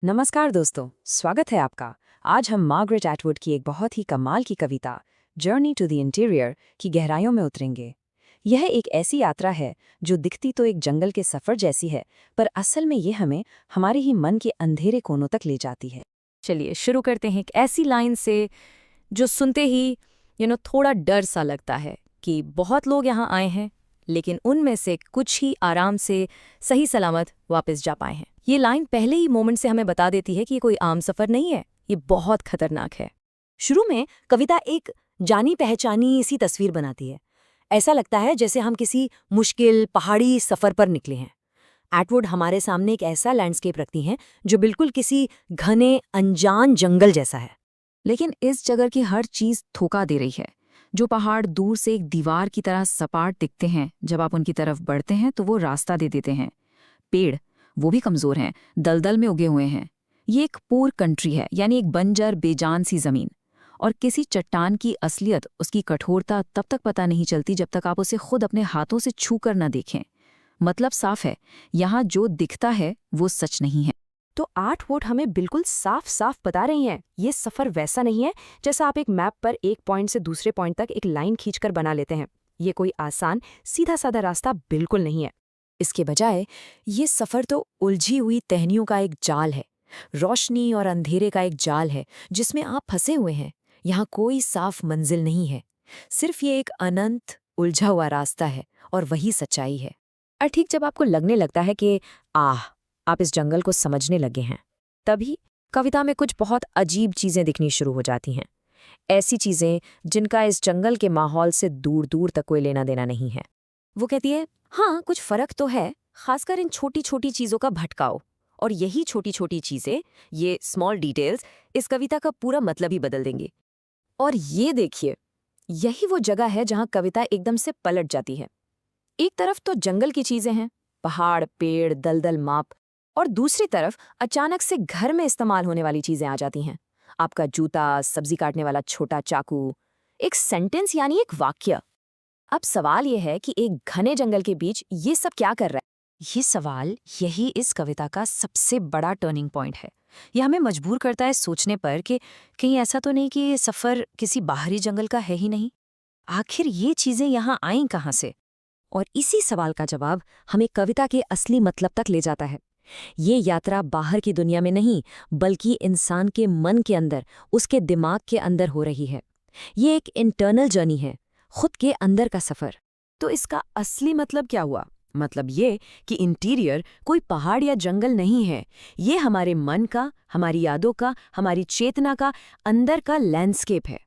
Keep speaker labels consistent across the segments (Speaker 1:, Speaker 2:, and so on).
Speaker 1: नमस्कार दोस्तों, स्वागत है आपका। आज हम मार्गरेट एटवुड की एक बहुत ही कमाल की कविता जर्नी टू द इंटीरियर की गहराइयों में उतरेंगे। यह एक ऐसी यात्रा है जो दिखती तो एक जंगल के सफ़र जैसी है, पर असल में ये हमें हमारे ही मन के अंधेरे कोनों तक ले जाती है।
Speaker 2: चलिए शुरू करते हैं एक ऐसी लाइन से जो सुनते ही थोड़ा डर सा लगता है कि बहुत लोग यहाँ आए हैं, लेकिन उनमें से कुछ ही आराम से सही सलामत वापस जा पाए हैं। ये लाइन पहले ही मोमेंट से हमें बता देती है कि ये कोई आम सफ़र नहीं है, ये बहुत खतरनाक है। शुरू में कविता एक जानी पहचानी सी तस्वीर बनाती है। ऐसा लगता है जैसे हम किसी मुश्किल पहाड़ी सफ़र पर निकले हैं। एटवुड हमारे सामने एक ऐसा लैंडस्केप रखती हैं जो बिल्कुल किसी घने अनजान जंगल जैसा है। लेकिन इस जगह की हर चीज़ धोखा दे रही है। जो पहाड़ दूर से एक दीवार की तरह सपाट दिखते हैं, जब आप उनकी तरफ बढ़ते हैं तो वो रास्ता दे देते हैं। पेड़ वो भी कमज़ोर हैं, दलदल में उगे हुए हैं। ये एक पूर कंट्री है, यानी एक बंजर बेजान सी ज़मीन। और किसी चट्टान की असलियत, उसकी कठोरता तब तक पता नहीं चलती जब तक आप उसे खुद अपने हाथों से छू कर न देखें। मतलब साफ है, यहाँ जो दिखता है वो सच नहीं है।
Speaker 1: तो एटवुड हमें बिल्कुल साफ साफ बता रही हैं, ये सफ़र वैसा नहीं है जैसा आप एक मैप पर एक पॉइंट से दूसरे पॉइंट तक एक लाइन खींचकर बना लेते हैं। ये कोई आसान सीधा साधा रास्ता बिल्कुल नहीं है। इसके बजाय ये सफ़र तो उलझी हुई टहनियों का एक जाल है, रोशनी और अंधेरे का एक जाल है जिसमें आप फंसे हुए हैं। यहाँ कोई साफ मंजिल नहीं है, सिर्फ ये एक अनंत उलझा हुआ रास्ता है, और वही सच्चाई है। और ठीक जब आपको लगने लगता है कि आप इस जंगल को समझने लगे हैं, तभी कविता में कुछ बहुत अजीब चीज़ें दिखनी शुरू हो जाती हैं। ऐसी चीज़ें जिनका इस जंगल के माहौल से दूर दूर तक कोई लेना देना नहीं है। वो कहती है, हाँ कुछ फ़र्क तो है, खासकर इन छोटी छोटी चीज़ों का भटकाव। और यही छोटी छोटी चीज़ें, ये स्मॉल डिटेल्स, इस कविता का पूरा मतलब ही बदल देंगी। और ये देखिए, यही वो जगह है जहाँ कविता एकदम से पलट जाती है। एक तरफ तो जंगल की चीज़ें हैं, पहाड़, पेड़, दलदल, माप, और दूसरी तरफ अचानक से घर में इस्तेमाल होने वाली चीज़ें आ जाती हैं। आपका जूता, सब्जी काटने वाला छोटा चाकू, एक सेंटेंस यानी एक वाक्य। अब सवाल यह है कि एक घने जंगल के बीच ये सब क्या कर रहा है? ये सवाल यही इस कविता का सबसे बड़ा टर्निंग पॉइंट है। यह हमें मजबूर करता है सोचने पर कि कहीं ऐसा तो नहीं कि ये सफ़र किसी बाहरी जंगल का है ही नहीं। आखिर ये चीज़ें यहाँ आईं कहाँ से? और इसी सवाल का जवाब हमें कविता के असली मतलब तक ले जाता है। ये यात्रा बाहर की दुनिया में नहीं, बल्कि इंसान के मन के अंदर, उसके दिमाग के अंदर हो रही है। ये एक इंटरनल जर्नी है, खुद के अंदर का सफ़र। तो इसका असली मतलब क्या हुआ? मतलब ये कि इंटीरियर कोई पहाड़ या जंगल नहीं है। ये हमारे मन का, हमारी यादों का, हमारी चेतना का अंदर का लैंडस्केप है।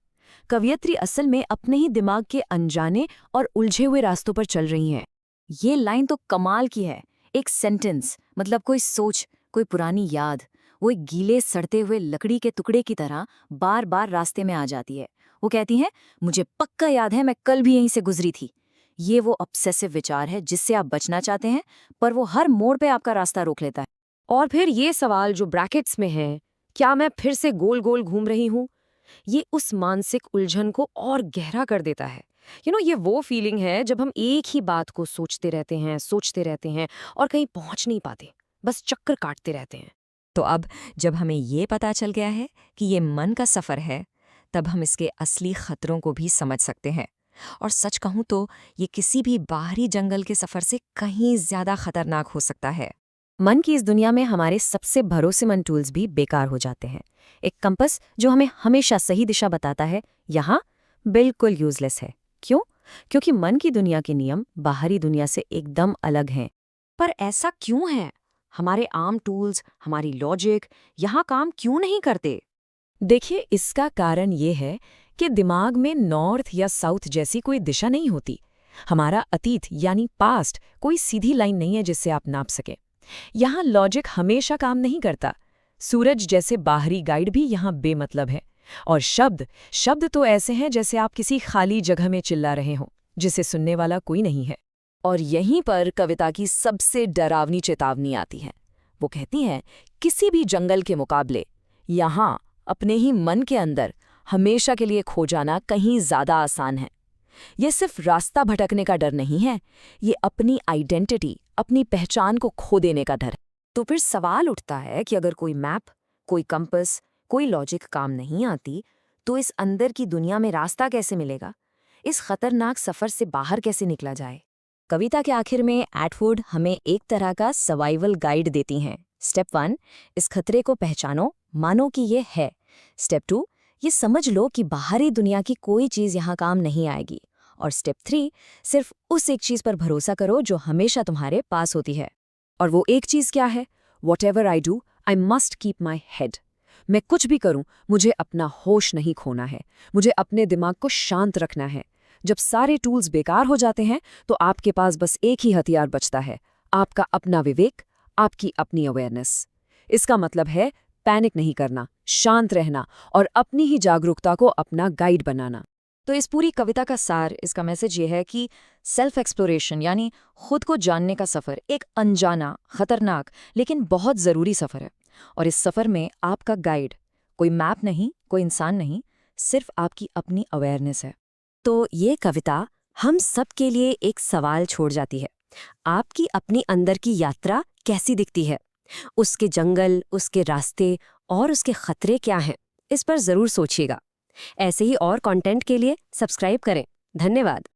Speaker 1: कवियत्री असल में अपने ही दिमाग के अनजाने और उलझे हुए रास्तों पर चल रही हैं। ये लाइन तो कमाल की है। एक सेंटेंस, मतलब कोई सोच, कोई पुरानी याद, वो एक गीले सड़ते हुए लकड़ी के टुकड़े की तरह बार बार रास्ते में आ जाती है। वो कहती है, मुझे पक्का याद है मैं कल भी यहीं से गुजरी थी। ये वो ऑब्सेसिव विचार है जिससे आप बचना चाहते हैं, पर वो हर मोड़ पे आपका रास्ता रोक लेता है। और फिर ये सवाल जो ब्रैकेट्स में है, क्या मैं फिर से गोल गोल घूम रही हूँ? ये उस मानसिक उलझन को और गहरा कर देता है। ये वो फीलिंग है जब हम एक ही बात को सोचते रहते हैं और कहीं पहुंच नहीं पाते, बस चक्कर काटते रहते हैं। तो अब जब हमें ये पता चल गया है कि ये मन का सफ़र है, तब हम इसके असली खतरों को भी समझ सकते हैं। और सच कहूँ तो ये किसी भी बाहरी जंगल के सफ़र से कहीं ज़्यादा खतरनाक हो सकता है। मन की इस दुनिया में हमारे सबसे भरोसेमंद टूल्स भी बेकार हो जाते हैं। एक कंपास जो हमें हमेशा सही दिशा बताता है, यहाँ बिल्कुल यूजलेस है। क्यों? क्योंकि मन की दुनिया के नियम बाहरी दुनिया से एकदम अलग हैं। पर ऐसा क्यों है? हमारे आम टूल्स, हमारी लॉजिक यहाँ काम क्यों नहीं करते? देखिए, इसका कारण ये है कि दिमाग में नॉर्थ या साउथ जैसी कोई दिशा नहीं होती। हमारा अतीत यानी पास्ट कोई सीधी लाइन नहीं है जिससे आप नाप सकें। यहाँ लॉजिक हमेशा काम नहीं करता। सूरज जैसे बाहरी गाइड भी यहाँ बेमतलब है। और शब्द शब्द तो ऐसे हैं जैसे आप किसी खाली जगह में चिल्ला रहे हों, जिसे सुनने वाला कोई नहीं है। और यहीं पर कविता की सबसे डरावनी चेतावनी आती है। वो कहती हैं, किसी भी जंगल के मुकाबले यहाँ अपने ही मन के अंदर हमेशा के लिए खो जाना कहीं ज़्यादा आसान है। ये सिर्फ रास्ता भटकने का डर नहीं है, ये अपनी आइडेंटिटी, अपनी पहचान को खो देने का डर है। तो फिर सवाल उठता है कि अगर कोई मैप, कोई कंपास, कोई लॉजिक काम नहीं आती, तो इस अंदर की दुनिया में रास्ता कैसे मिलेगा? इस खतरनाक सफर से बाहर कैसे निकला जाए?
Speaker 2: कविता के आखिर में एटवुड हमें एक तरह का सर्वाइवल गाइड देती हैं। स्टेप 1, इस खतरे को पहचानो, मानो कि ये है। स्टेप 2, ये समझ लो कि बाहरी दुनिया की कोई चीज़ यहाँ काम नहीं आएगी। और स्टेप 3, सिर्फ उस एक चीज़ पर भरोसा करो जो हमेशा तुम्हारे पास होती है।
Speaker 1: और वो एक चीज़ क्या है? Whatever I do, I must keep my head. मैं कुछ भी करूं, मुझे अपना होश नहीं खोना है। मुझे अपने दिमाग को शांत रखना है। जब सारे टूल्स बेकार हो जाते हैं, तो आपके पास बस एक ही हथियार बचता है, आपका अपना विवेक, आपकी अपनी अवेयरनेस। इसका मतलब है पैनिक नहीं करना, शांत रहना और अपनी ही जागरूकता को अपना गाइड बनाना।
Speaker 2: तो इस पूरी कविता का सार, इसका मैसेज ये है कि सेल्फ एक्सप्लोरेशन यानी खुद को जानने का सफ़र एक अनजाना, खतरनाक लेकिन बहुत ज़रूरी सफ़र है। और इस सफ़र में आपका गाइड कोई मैप नहीं, कोई इंसान नहीं, सिर्फ आपकी अपनी अवेयरनेस है।
Speaker 1: तो ये कविता हम सब के लिए एक सवाल छोड़ जाती है। आपकी अपनी अंदर की यात्रा कैसी दिखती है? उसके जंगल, उसके रास्ते और उसके खतरे क्या हैं? इस पर ज़रूर सोचिएगा। ऐसे ही और कंटेंट के लिए सब्सक्राइब करें। धन्यवाद।